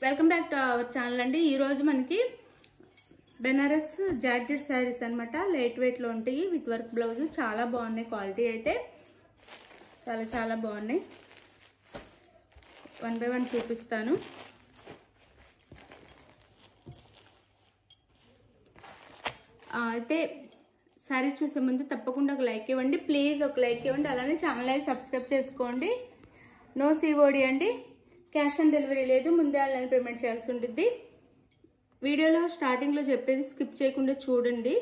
Welcome back to our channel అండి. ఈరోజు మనకి బెనారస్ జార్జెట్ శారీస్ అనమాట. లైట్ వెయిట్లో ఉంటాయి విత్ వర్క్ బ్లౌజ్. చాలా బాగున్నాయి, క్వాలిటీ అయితే చాలా బాగున్నాయి. 1 by 1 చూపిస్తాను. అయితే శారీస్ చూసే ముందు తప్పకుండా ఒక లైక్ ఇవ్వండి ప్లీజ్, ఒక లైక్ ఇవ్వండి. అలానే ఛానల్ అయితే సబ్స్క్రైబ్ చేసుకోండి. నో COD అండి, క్యాష్ ఆన్ డెలివరీ లేదు, ముందే ఆన్లైన్ పేమెంట్ చేయాల్సి ఉంటుంది. వీడియోలో స్టార్టింగ్లో చెప్పేది స్కిప్ చేయకుండా చూడండి.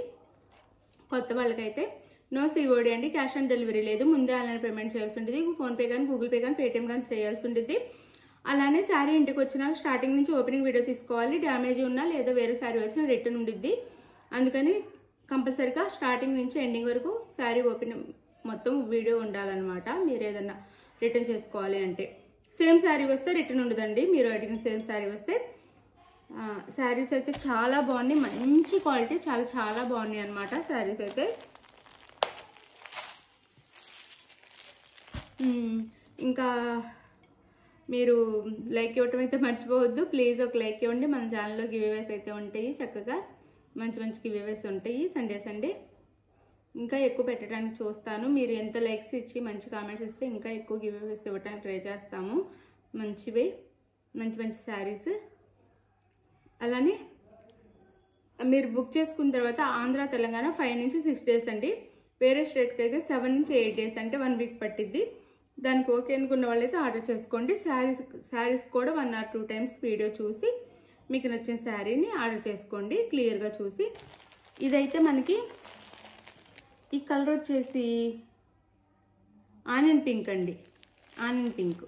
కొత్త వాళ్ళకైతే నో COD అండి, క్యాష్ ఆన్ డెలివరీ లేదు, ముందే ఆన్లైన్ పేమెంట్ చేయాల్సి ఉంటుంది. ఫోన్పే కానీ గూగుల్ పే కానీ పేటిఎం కానీ చేయాల్సి ఉంటుంది. అలానే శారీ ఇంటికి వచ్చినాక స్టార్టింగ్ నుంచి ఓపెనింగ్ వీడియో తీసుకోవాలి. డ్యామేజ్ ఉన్నా లేదా వేరే శారీ వచ్చినా రిటర్న్ ఉంటుంది. అందుకని కంపల్సరీగా స్టార్టింగ్ నుంచి ఎండింగ్ వరకు శారీ ఓపెన్ మొత్తం వీడియో ఉండాలన్నమాట. మీరు ఏదన్నా రిటర్న్ చేసుకోవాలి అంటే. సేమ్ శారీ వస్తే రిటర్న్ ఉండదండి, మీరు అడిగిన సేమ్ శారీ వస్తే. శారీస్ అయితే చాలా బాగున్నాయి, మంచి క్వాలిటీ, చాలా బాగున్నాయి అన్నమాట శారీస్ అయితే. ఇంకా మీరు లైక్ ఇవ్వటం అయితే మర్చిపోవద్దు ప్లీజ్, ఒక లైక్ ఇవ్వండి. మన ఛానల్లో గివ్అవేస్ అయితే ఉంటాయి, చక్కగా మంచి గివ్అవేస్ ఉంటాయి సండే. ఇంకా ఎక్కువ పెట్టడానికి చూస్తాను. మీరు ఎంత లైక్స్ ఇచ్చి మంచి కామెంట్స్ ఇస్తే ఇంకా ఎక్కువ గివ్అవేస్ ఇవ్వడానికి ట్రై చేస్తాము. మంచివే, మంచి శారీస్. అలానే మీరు బుక్ చేసుకున్న తర్వాత ఆంధ్ర తెలంగాణ 5 నుంచి 6 డేస్ అండి. వేరే స్టేట్కి అయితే 7 నుంచి 8 డేస్, అంటే 1 వీక్ పట్టిద్ది. దానికి ఓకే అనుకున్న వాళ్ళైతే ఆర్డర్ చేసుకోండి. శారీస్ కూడా 1 or 2 టైమ్స్ వీడియో చూసి మీకు నచ్చిన శారీని ఆర్డర్ చేసుకోండి క్లియర్గా చూసి. ఇదైతే మనకి ఈ కలర్ వచ్చేసి ఆనియన్ పింక్ అండి. ఆనియన్ పింక్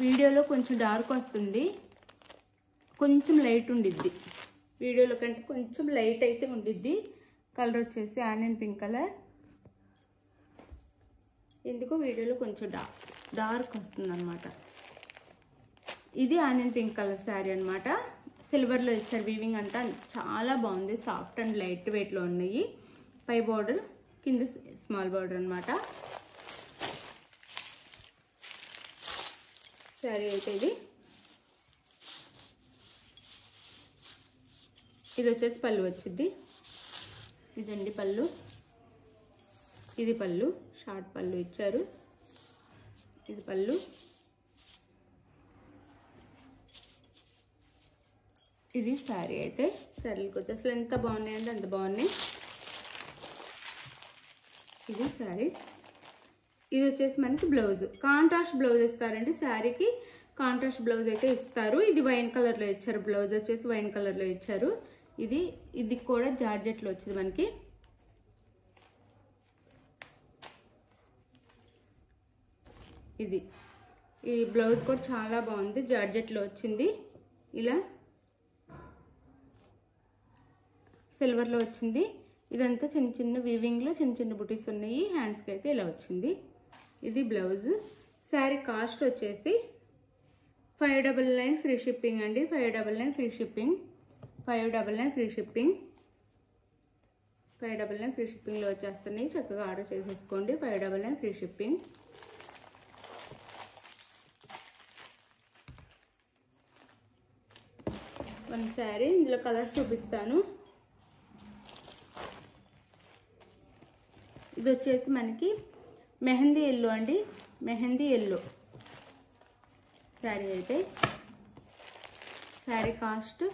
వీడియోలో కొంచెం డార్క్ వస్తుంది, కొంచెం లైట్ ఉండిద్ది. వీడియోలో కంటే కొంచెం లైట్ అయితే ఉండిద్ది. కలర్ వచ్చేసి ఆనియన్ పింక్ కలర్. ఎందుకు వీడియోలో కొంచెం డార్క్ వస్తుంది అనమాట. ఇది ఆనియన్ పింక్ కలర్ శారీ అనమాట. సిల్వర్లో ఇచ్చారు, వీవింగ్ అంతా చాలా బాగుంది. సాఫ్ట్ అండ్ లైట్ వెయిట్లో ఉన్నాయి. పై బార్డర్, కింద స్మాల్ బార్డర్ అనమాట శారీ అయితే. ఇది వచ్చేసి పళ్ళు వచ్చింది. ఇదండి పళ్ళు, ఇది పళ్ళు, షార్ట్ పళ్ళు ఇచ్చారు. ఇది పళ్ళు, ఇది శారీ అయితే. శారీలకు వచ్చేసి ఎంత బాగున్నాయంటే అంత బాగున్నాయి. ఇది శారీ. ఇది వచ్చేసి మనకి బ్లౌజ్, కాంట్రాస్ట్ బ్లౌజ్ ఇస్తారండి. శారీకి కాంట్రాస్ట్ బ్లౌజ్ అయితే ఇస్తారు. ఇది వైన్ కలర్లో ఇచ్చారు, బ్లౌజ్ వచ్చేసి వైన్ కలర్లో ఇచ్చారు. ఇది కూడా జార్జెట్లో వచ్చింది మనకి. ఈ బ్లౌజ్ కూడా చాలా బాగుంది, జార్జెట్లో వచ్చింది. ఇలా సిల్వర్లో వచ్చింది. ఇదంతా చిన్న వీవింగ్లో చిన్న బుటీస్ ఉన్నాయి. హ్యాండ్స్కి అయితే ఇలా వచ్చింది. ఇది బ్లౌజ్. శారీ కాస్ట్ వచ్చేసి 599 ఫ్రీ షిప్పింగ్ అండి. 599 free shipping. 599 free shipping. 599 free షిప్పింగ్లో వచ్చేస్తున్నాయి. చక్కగా ఆర్డర్ చేసేసుకోండి. 599 ఫ్రీ షిప్పింగ్. వన్ శారీ, ఇందులో కలర్స్ చూపిస్తాను. ఇది వచ్చేసి మనకి మెహందీ ఎల్లో అండి, మెహందీ ఎల్లో శారీ అయితే. శారీ కాస్ట్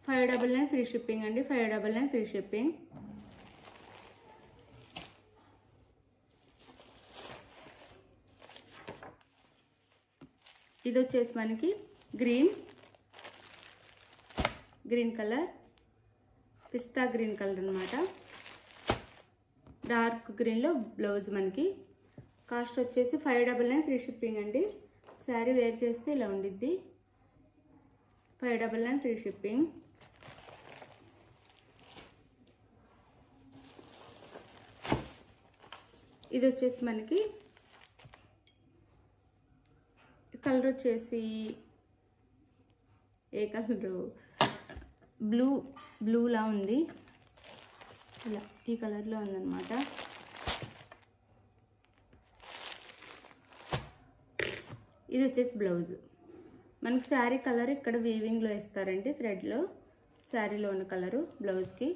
599 ఫ్రీ షిప్పింగ్ అండి. 599 ఫ్రీ షిప్పింగ్. ఇది వచ్చేసి మనకి గ్రీన్ కలర్, పిస్తా గ్రీన్ కలర్ అనమాట. డార్క్ గ్రీన్లో బ్లౌజ్ మనకి. కాస్ట్ వచ్చేసి 599 ఫ్రీ షిప్పింగ్ అండి. శారీ వేర్ చేస్తే ఇలా ఉండిద్ది. 599 ఫ్రీ షిప్పింగ్. ఇది వచ్చేసి మనకి కలర్ వచ్చేసి ఏ కలరు, బ్లూలా ఉంది. ఇలా ఈ కలర్లో ఉందన్నమాట. ఇది వచ్చేసి బ్లౌజ్. మనకి శారీ కలర్ ఇక్కడ వీవింగ్లో ఇస్తారండి, థ్రెడ్లో శారీలో ఉన్న కలరు బ్లౌజ్కి.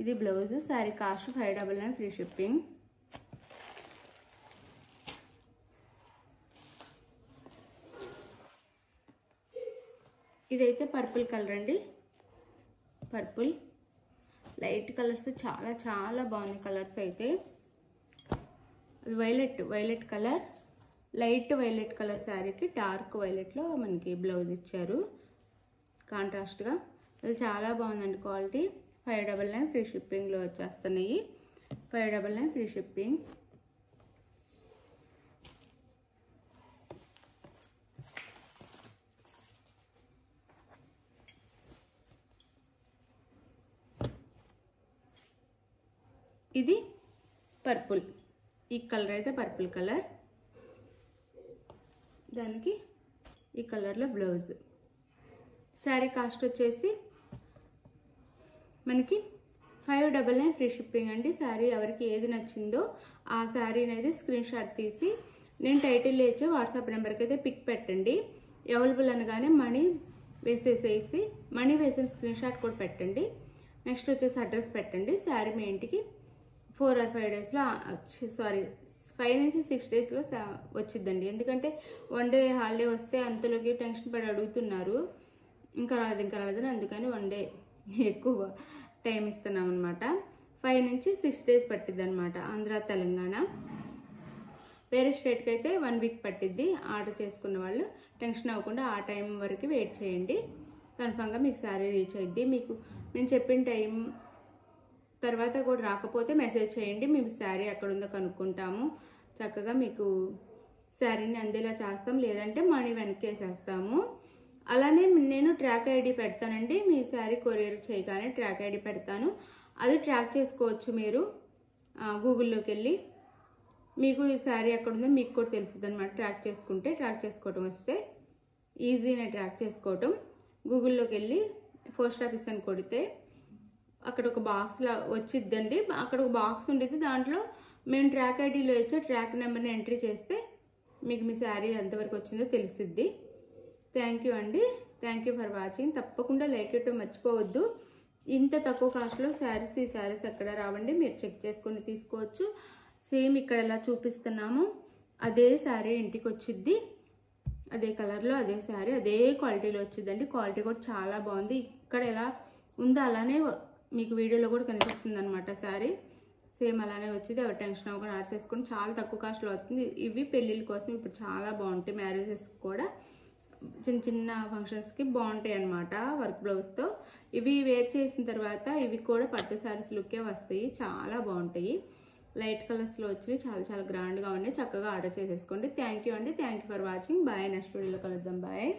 ఇది blouse. Sari cost 599 free shipping. ఇదైతే పర్పుల్ కలర్ అండి, పర్పుల్ లైట్ కలర్స్ చాలా చాలా బాగున్నాయి కలర్స్ అయితే. Violet colour, light violet colour శారీకి డార్క్ వైలెట్లో మనకి బ్లౌజ్ ఇచ్చారు కాంట్రాస్ట్గా. అది చాలా బాగుందండి క్వాలిటీ. 599 ఫ్రీ షిప్పింగ్లో వచ్చేస్తున్నాయి. 599 ఫ్రీ షిప్పింగ్. ఇది పర్పుల్, ఈ కలర్ అయితే పర్పుల్ కలర్, దానికి ఈ కలర్లో బ్లౌజ్. శారీ కాస్ట్ వచ్చేసి మనకి 599 ఫ్రీ షిప్పింగ్ అండి. శారీ ఎవరికి ఏది నచ్చిందో ఆ శారీ అనేది స్క్రీన్ షాట్ తీసి నేను టైటిల్లో ఇచ్చే వాట్సాప్ నెంబర్కి అయితే పిక్ పెట్టండి. అవైలబుల్ అనగానే మనీ వేసేసేసి మనీ వేసిన స్క్రీన్ షాట్ కూడా పెట్టండి. నెక్స్ట్ వచ్చేసి అడ్రస్ పెట్టండి. శారీ మీ ఇంటికి 4 or 5 డేస్లో 5 నుంచి 6 డేస్లో వచ్చిద్దండి. ఎందుకంటే 1 డే హాలిడే వస్తే అంతలోకి టెన్షన్ పడి అడుగుతున్నారు, ఇంకా రాలేదని. అందుకని 1 డే ఎక్కువ టైం ఇస్తున్నాం అనమాట. 5 నుంచి 6 డేస్ పట్టిద్ది అనమాట. ఆంధ్ర, తెలంగాణ, వేరే స్టేట్కి అయితే 1 వీక్ పట్టిద్ది. ఆర్డర్ చేసుకున్న వాళ్ళు టెన్షన్ అవ్వకుండా ఆ టైం వరకు వెయిట్ చేయండి. కన్ఫామ్గా మీకు శారీ రీచ్ అయ్యిద్ది. మీకు నేను చెప్పిన టైం తర్వాత కూడా రాకపోతే మెసేజ్ చేయండి, మేము శారీ ఎక్కడ ఉందో కనుక్కుంటాము. చక్కగా మీకు శారీని అందేలా చేస్తాం, లేదంటే మనీ వెనక్కి వేసేస్తాము. అలానే నేను ట్రాక్ ఐడి పెడతానండి. మీ శారీ కొరియర్ చేయగానే ట్రాక్ ఐడి పెడతాను, అది ట్రాక్ చేసుకోవచ్చు. మీరు గూగుల్లోకి వెళ్ళి మీకు ఈ శారీ ఎక్కడుందో మీకు కూడా తెలుస్తుంది అనమాట. ట్రాక్ చేసుకోవటం వస్తే ఈజీనే ట్రాక్ చేసుకోవటం. గూగుల్లోకి వెళ్ళి పోస్ట్ ఆఫీస్ అని కొడితే అక్కడ ఒక బాక్స్లా వచ్చిద్దండి. అక్కడ ఒక బాక్స్ ఉండేది, దాంట్లో మేము ట్రాక్ ఐడిలో ఇచ్చే ట్రాక్ నెంబర్ని ఎంట్రీ చేస్తే మీకు మీ శారీ ఎంతవరకు వచ్చిందో తెలిసిద్ది. థ్యాంక్ యూ అండి. Thank you for watching. తప్పకుండా లైక్ చేయటం మర్చిపోవద్దు. ఇంత తక్కువ కాస్ట్లో ఈ శారీస్ ఎక్కడ రావండి, మీరు చెక్ చేసుకొని తీసుకోవచ్చు. సేమ్ ఇక్కడ ఎలా చూపిస్తున్నామో అదే శారీ ఇంటికి వచ్చిద్ది, అదే కలర్లో అదే శారీ అదే క్వాలిటీలో వచ్చిందండి. క్వాలిటీ కూడా చాలా బాగుంది. ఇక్కడ ఎలా ఉందో అలానే మీకు వీడియోలో కూడా కనిపిస్తుంది అనమాట. శారీ సేమ్ అలానే వచ్చింది. ఎవరు టెన్షన్ అవ్వకుండా ఆర్డర్ చేసుకొని చాలా తక్కువ కాస్ట్లో అవుతుంది. ఇవి పెళ్ళిళ్ళ కోసం ఇప్పుడు చాలా బాగుంటాయి, మ్యారేజెస్ కూడా చిన్న ఫంక్షన్స్కి బాగుంటాయి అనమాట. వర్క్ బ్లౌజ్తో ఇవి వేర్ చేసిన తర్వాత ఇవి కూడా పట్టు శారీస్ లుక్కే వస్తాయి, చాలా బాగుంటాయి. లైట్ కలర్స్లో వచ్చి చాలా చాలా గ్రాండ్గా ఉన్నాయి. చక్కగా ఆర్డర్ చేసేసుకోండి. థ్యాంక్ యూ అండి. Thank you for watching. Bye. Next వీడియోలో కలుద్దాం. బాయ్.